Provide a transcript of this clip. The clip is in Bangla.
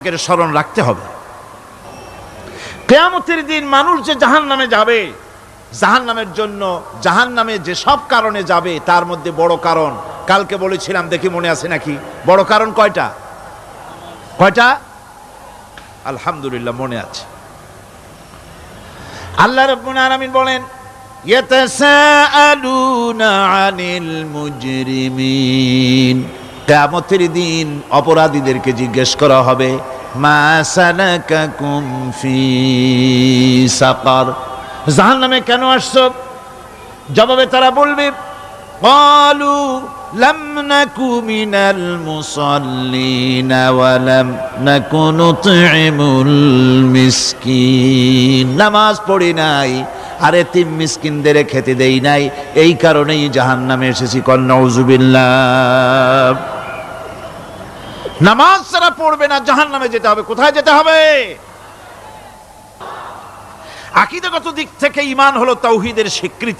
এর স্মরণ রাখতে হবে। কিয়ামতের দিন মানুষ যে জাহান্নামে যাবে, জাহান্নামের জন্য জাহান্নামে যে সব কারণে যাবে তার মধ্যে বড় কারণ কালকে বলেছিলাম, দেখি মনে আছে নাকি? বড় কারণ কয়টা? আলহামদুলিল্লাহ মনে আছে। আল্লাহ রাব্বুল আলামিন বলেন, ইয়াতাসাআলুনা আনিল মুজরিমিন, কিয়ামতের দিন অপরাধীদেরকে জিজ্ঞেস করা হবে, মা সালাকাকুম ফি সাকার, জাহান্নামে কেন আসছো? জবাবে তারা বলবে, ক্বালু লাম নাকু মিনাল মুসাল্লিন ওয়া লাম নাকু নুতঈমুল মিসকিন, নামাজ পড়ি নাই আর এতিম মিসকিনদের খেতে দেই নাই, এই কারণেই জাহান্নামে এসেছি। কল নাউযুবিল্লাহ। নামাজ যারা পড়বে না জাহান্নামে যেতে হবে। কোথায় যেতে হবে? আকীদাগত দিক থেকে ঈমান হলো তাওহীদের স্বীকৃতি।